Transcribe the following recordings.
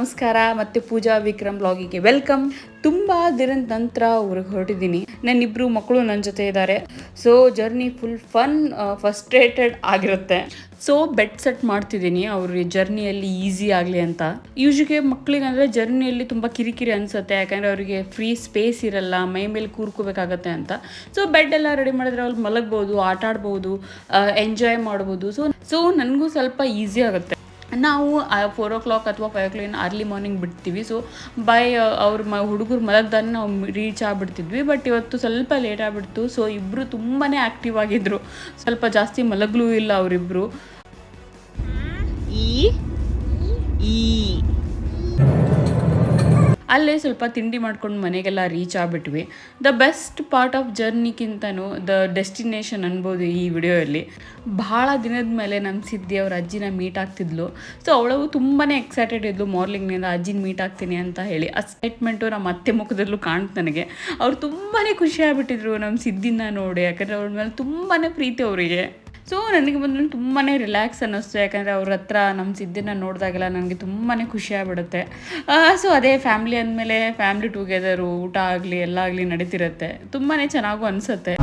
ನಮಸ್ಕಾರ ಮತ್ತು ಪೂಜಾ ವಿಕ್ರಮ್ ಬ್ಲಾಗಿಗೆ ವೆಲ್ಕಮ್. ತುಂಬ ದಿನದ ನಂತರ ಊರಿಗೆ ಹೊರಟಿದ್ದೀನಿ. ನನ್ನಿಬ್ಬರು ಮಕ್ಕಳು ನನ್ನ ಜೊತೆ ಇದ್ದಾರೆ. ಸೊ ಜರ್ನಿ ಫುಲ್ ಫನ್, ಫಸ್ಟ್ರೇಟೆಡ್ ಆಗಿರುತ್ತೆ. ಸೊ ಬೆಡ್ ಸೆಟ್ ಮಾಡ್ತಿದ್ದೀನಿ ಅವ್ರ ಜರ್ನಿಯಲ್ಲಿ ಈಸಿ ಆಗಲಿ ಅಂತ. ಯೂಶುಗೆ ಮಕ್ಕಳಿಗಂದರೆ ಜರ್ನಿಯಲ್ಲಿ ತುಂಬ ಕಿರಿಕಿರಿ ಅನಿಸುತ್ತೆ, ಯಾಕಂದರೆ ಅವರಿಗೆ ಫ್ರೀ ಸ್ಪೇಸ್ ಇರಲ್ಲ, ಮೈ ಮೇಲೆ ಕೂರ್ಕೋಬೇಕಾಗತ್ತೆ ಅಂತ. ಸೊ ಬೆಡ್ ಎಲ್ಲ ರೆಡಿ ಮಾಡಿದ್ರೆ ಅವ್ರು ಮಲಗ್ಬೋದು, ಆಟ ಆಡ್ಬೋದು, ಎಂಜಾಯ್ ಮಾಡ್ಬೋದು. ಸೊ ನನಗೂ ಸ್ವಲ್ಪ ಈಸಿ ಆಗುತ್ತೆ. ನಾವು 4 o'clock ಅಥವಾ 5 o'clock ಅರ್ಲಿ ಮಾರ್ನಿಂಗ್ ಬಿಡ್ತೀವಿ. ಸೊ ಅವ್ರ ಹುಡುಗರು ಮಲಗ್ದಾನೆ ನಾವು ರೀಚ್ ಆಗಿಬಿಡ್ತಿದ್ವಿ. ಬಟ್ ಇವತ್ತು ಸ್ವಲ್ಪ ಲೇಟ್ ಆಗಿಬಿಡ್ತು. ಸೊ ಇಬ್ಬರು ತುಂಬಾ ಆ್ಯಕ್ಟಿವ್ ಆಗಿದ್ದರು, ಸ್ವಲ್ಪ ಜಾಸ್ತಿ ಮಲಗ್ಲೂ ಇಲ್ಲ ಅವರಿಬ್ಬರು. ಅಲ್ಲೇ ಸ್ವಲ್ಪ ತಿಂಡಿ ಮಾಡ್ಕೊಂಡು ಮನೆಗೆಲ್ಲ ರೀಚ್ ಆಗಿಬಿಟ್ವಿ. ದ ಬೆಸ್ಟ್ ಪಾರ್ಟ್ ಆಫ್ ಜರ್ನಿಗಿಂತನೂ ದ ಡೆಸ್ಟಿನೇಷನ್ ಅನ್ಬೋದು ಈ ವಿಡಿಯೋಯಲ್ಲಿ. ಭಾಳ ದಿನದ ಮೇಲೆ ನಮ್ಮ ಸಿದ್ಧಿ ಅವ್ರ ಅಜ್ಜಿನ ಮೀಟ್ ಆಗ್ತಿದ್ಲು. ಸೊ ಅವಳು ತುಂಬಾ ಎಕ್ಸೈಟೆಡ್ ಇದ್ಲು ಮಾರ್ನಿಂಗ್ನಿಂದ ಅಜ್ಜಿನ ಮೀಟ್ ಆಗ್ತೀನಿ ಅಂತ ಹೇಳಿ. ಎಕ್ಸೈಟ್ಮೆಂಟು ನಮ್ಮ ಅತ್ತೆ ಮುಖದಲ್ಲೂ ಕಾಣ್ತು ನನಗೆ. ಅವ್ರು ತುಂಬಾ ಖುಷಿ ಆಗಿಬಿಟ್ಟಿದ್ರು ನಮ್ಮ ಸಿದ್ಧಿನ ನೋಡಿ, ಯಾಕಂದರೆ ಅವ್ರ ಮೇಲೆ ತುಂಬಾ ಪ್ರೀತಿ ಅವರಿಗೆ. ಸೊ ನನಗೆ ಬಂದು ತುಂಬಾ ರಿಲ್ಯಾಕ್ಸ್ ಅನ್ನಿಸ್ತು, ಯಾಕಂದರೆ ಅವ್ರ ಹತ್ರ ನಮ್ಮ ಸಿದ್ಧಿನ ನೋಡಿದಾಗೆಲ್ಲ ನನಗೆ ತುಂಬಾ ಖುಷಿ ಆಗಿಬಿಡುತ್ತೆ. ಸೊ ಅದೇ ಫ್ಯಾಮ್ಲಿ ಅಂದಮೇಲೆ ಫ್ಯಾಮ್ಲಿ ಟುಗೆದರು, ಊಟ ಆಗಲಿ ಎಲ್ಲ ಆಗಲಿ ನಡೀತಿರುತ್ತೆ, ತುಂಬಾ ಚೆನ್ನಾಗೂ ಅನಿಸುತ್ತೆ.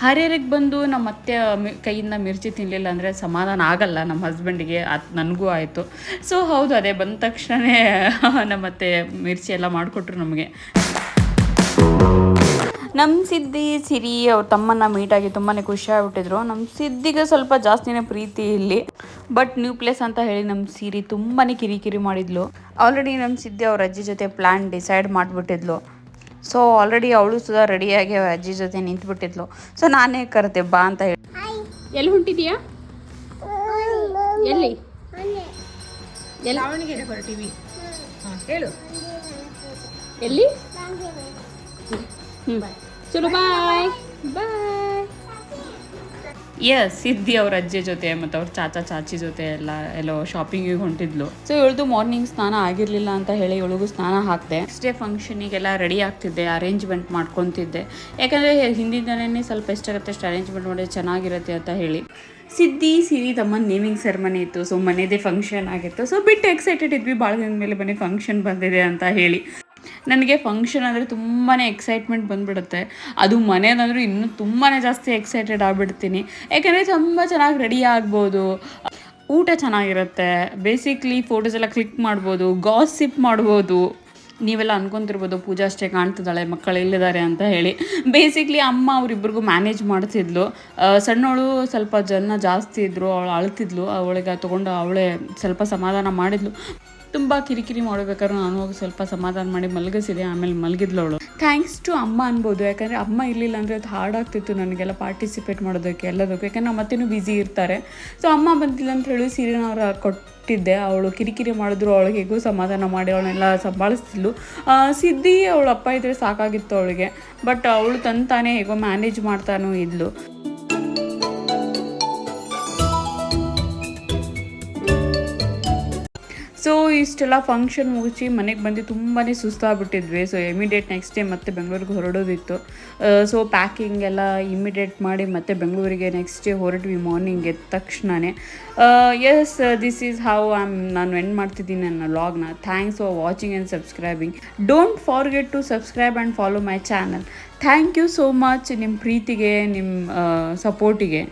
ಹರಿಹರಕ್ಕೆ ಬಂದು ನಮ್ಮ ಅತ್ತೆ ಕೈಯಿಂದ ಮಿರ್ಚಿ ತಿನ್ನಲಿಲ್ಲ ಅಂದರೆ ಸಮಾಧಾನ ಆಗಲ್ಲ ನಮ್ಮ ಹಸ್ಬೆಂಡಿಗೆ, ಅದು ನನಗೂ ಆಯಿತು. ಸೊ ಹೌದು, ಅದೇ ಬಂದ ತಕ್ಷಣವೇ ನಮ್ಮ ಅತ್ತೆ ಮಿರ್ಚಿ ಎಲ್ಲ ಮಾಡಿಕೊಟ್ರು ನಮಗೆ. ನಮ್ಮ ಸಿರಿ ಅವ್ರ ತಮ್ಮನ್ನ ಮೀಟಾಗಿ ತುಂಬಾ ಖುಷಿ ಆಗಿಬಿಟ್ಟಿದ್ರು. ನಮ್ಮ ಸಿದ್ಧಿಗೆ ಸ್ವಲ್ಪ ಜಾಸ್ತಿನೇ ಪ್ರೀತಿ ಇಲ್ಲಿ. ಬಟ್ ನ್ಯೂ ಪ್ಲೇಸ್ ಅಂತ ಹೇಳಿ ನಮ್ಮ ಸಿರಿ ತುಂಬಾ ಕಿರಿಕಿರಿ ಮಾಡಿದ್ಲು. ಆಲ್ರೆಡಿ ನಮ್ಮ ಸಿದ್ಧಿ ಅವ್ರ ಅಜ್ಜಿ ಜೊತೆ ಪ್ಲ್ಯಾನ್ ಡಿಸೈಡ್ ಮಾಡಿಬಿಟ್ಟಿದ್ಲು. ಸೊ ಆಲ್ರೆಡಿ ಅವಳು ಸುಧಾ ರೆಡಿಯಾಗಿ ಅವ್ರ ಅಜ್ಜಿ ಜೊತೆ ನಿಂತ್ಬಿಟ್ಟಿದ್ಲು. ಸೊ ನಾನೇ ಕರೆದೆ ಬಾ ಅಂತ ಹೇಳಿ. ಎಲ್ಲಿ ಹೊಂಟಿದೀಯಾ? ಎಲ್ಲಿ ದಾವಣಗೆರೆ ಹೊರಟಿವಿ. ಹೇಳು ಎಲ್ಲಿ? ಚಲೋ ಬಾಯ್ ಬಾಯ್. ಸಿದ್ಧಿ ಅವ್ರ ಅಜ್ಜಿ ಜೊತೆ ಮತ್ತು ಅವ್ರ ಚಾಚಿ ಜೊತೆ ಎಲ್ಲೋ ಶಾಪಿಂಗಿಗೆ ಹೊಂಟಿದ್ಲು. ಸೊ ಇವಳ್ದು ಮಾರ್ನಿಂಗ್ ಸ್ನಾನ ಆಗಿರಲಿಲ್ಲ ಅಂತ ಹೇಳಿ ಇವಳಿಗೂ ಸ್ನಾನ ಹಾಕಿದೆ. ನೆಕ್ಸ್ಟ್ ಡೇ ಫಂಕ್ಷನಿಗೆಲ್ಲ ರೆಡಿ ಆಗ್ತಿದ್ದೆ, ಅರೇಂಜ್ಮೆಂಟ್ ಮಾಡ್ಕೊತಿದ್ದೆ. ಯಾಕಂದರೆ ಹಿಂದಿನ ಸ್ವಲ್ಪ ಎಷ್ಟಾಗುತ್ತೆ ಅಷ್ಟು ಅರೇಂಜ್ಮೆಂಟ್ ಮಾಡಿದ್ರೆ ಚೆನ್ನಾಗಿರುತ್ತೆ ಅಂತ ಹೇಳಿ. ಸಿರಿ ತಮ್ಮನ ನೇಮಿಂಗ್ ಸೆರೆಮನಿ ಇತ್ತು. ಸೊ ಮನೆಯದೇ ಫಂಕ್ಷನ್ ಆಗಿತ್ತು. ಸೊ ಬಿಟ್ಟು ಎಕ್ಸೈಟೆಡ್ ಇದ್ವಿ, ಭಾಳ ದಿನದ ಮೇಲೆ ಮನೆ ಫಂಕ್ಷನ್ ಬಂದಿದೆ ಅಂತ ಹೇಳಿ. ನನಗೆ ಫಂಕ್ಷನ್ ಅಂದರೆ ತುಂಬಾ ಎಕ್ಸೈಟ್ಮೆಂಟ್ ಬಂದುಬಿಡುತ್ತೆ. ಅದು ಮನೆಯದಂದ್ರೂ ಇನ್ನೂ ತುಂಬಾ ಜಾಸ್ತಿ ಎಕ್ಸೈಟೆಡ್ ಆಗಿಬಿಡ್ತೀನಿ, ಯಾಕಂದರೆ ತುಂಬ ಚೆನ್ನಾಗಿ ರೆಡಿ ಆಗ್ಬೋದು, ಊಟ ಚೆನ್ನಾಗಿರುತ್ತೆ, ಬೇಸಿಕ್ಲಿ ಫೋಟೋಸ್ ಎಲ್ಲ ಕ್ಲಿಕ್ ಮಾಡ್ಬೋದು, ಗಾಸಿಪ್ ಮಾಡ್ಬೋದು. ನೀವೆಲ್ಲ ಅನ್ಕೊತಿರ್ಬೋದು ಪೂಜಾ ಅಷ್ಟೇ ಕಾಣ್ತಿದ್ದಾಳೆ, ಮಕ್ಕಳು ಇಲ್ಲಿದ್ದಾರೆ ಅಂತ ಹೇಳಿ. ಬೇಸಿಕ್ಲಿ ಅಮ್ಮ ಅವರಿಬ್ಬರಿಗೂ ಮ್ಯಾನೇಜ್ ಮಾಡ್ತಿದ್ಲು. ಸಣ್ಣವಳು ಸ್ವಲ್ಪ ಜನ ಜಾಸ್ತಿ ಇದ್ದರು, ಅವಳು ಅಳ್ತಿದ್ಲು. ಅವಳಿಗೆ ತೊಗೊಂಡು ಅವಳೇ ಸ್ವಲ್ಪ ಸಮಾಧಾನ ಮಾಡಿದ್ಲು. ತುಂಬ ಕಿರಿಕಿರಿ ಮಾಡಬೇಕಾದ್ರೂ ನಾನು ಹೋಗಿ ಸ್ವಲ್ಪ ಸಮಾಧಾನ ಮಾಡಿ ಮಲಗಿಸಿದೆ. ಆಮೇಲೆ ಮಲಗಿದ್ಲು ಅವಳು. ಥ್ಯಾಂಕ್ಸ್ ಟು ಅಮ್ಮ ಅನ್ಬೋದು, ಯಾಕಂದರೆ ಅಮ್ಮ ಇರಲಿಲ್ಲ ಅಂದರೆ ಅದು ಹಾರ್ಡಾಗ್ತಿತ್ತು ನನಗೆಲ್ಲ ಪಾರ್ಟಿಸಿಪೇಟ್ ಮಾಡೋದಕ್ಕೆ ಎಲ್ಲದಕ್ಕೂ, ಯಾಕಂದರೆ ನಮ್ಮ ಮತ್ತೇನೂ ಬ್ಯುಸಿ ಇರ್ತಾರೆ. ಸೊ ಅಮ್ಮ ಬಂದಿಲ್ಲ ಅಂತ ಹೇಳಿ ಸೀರೆನ ಅವ್ರು ಕೊಟ್ಟಿದ್ದೆ. ಅವಳು ಕಿರಿಕಿರಿ ಮಾಡಿದ್ರು, ಅವಳಿಗೆ ಹೇಗೂ ಸಮಾಧಾನ ಮಾಡಿ ಅವಳನ್ನೆಲ್ಲ ಸಂಭಾಳಿಸ್ತಿದ್ಲು. ಸಿದ್ಧಿ ಅವಳ ಅಪ್ಪ ಇದ್ದರೆ ಸಾಕಾಗಿತ್ತು ಅವಳಿಗೆ. ಬಟ್ ಅವಳು ತಾನೇ ಹೇಗೋ ಮ್ಯಾನೇಜ್ ಮಾಡ್ತಾನೂ ಇದ್ಲು. ಸೊ ಇಷ್ಟೆಲ್ಲ ಫಂಕ್ಷನ್ ಮುಗಿಸಿ ಮನೆಗೆ ಬಂದು ತುಂಬಾ ಸುಸ್ತಾಗ್ಬಿಟ್ಟಿದ್ವಿ. ಸೊ ಇಮಿಡಿಯೇಟ್ ನೆಕ್ಸ್ಟ್ ಡೇ ಮತ್ತೆ ಬೆಂಗಳೂರಿಗೆ ಹೊರಡೋದಿತ್ತು. ಸೊ ಪ್ಯಾಕಿಂಗ್ ಎಲ್ಲ ಇಮಿಡಿಯೇಟ್ ಮಾಡಿ ಮತ್ತೆ ಬೆಂಗಳೂರಿಗೆ ನೆಕ್ಸ್ಟ್ ಡೇ ಹೊರಟ್ವಿ ಮಾರ್ನಿಂಗ್ ಎದ್ದ ತಕ್ಷಣವೇ. ದಿಸ್ ಈಸ್ ಹೌ ನಾನು ಎಂಡ್ ಮಾಡ್ತಿದ್ದೀನಿ ನನ್ನ ವ್ಲಾಗ್ನ. Thanks for watching and subscribing. Don't forget to subscribe and follow my channel. Thank you so much ನಿಮ್ಮ ಪ್ರೀತಿಗೆ, ನಿಮ್ಮ ಸಪೋರ್ಟಿಗೆ.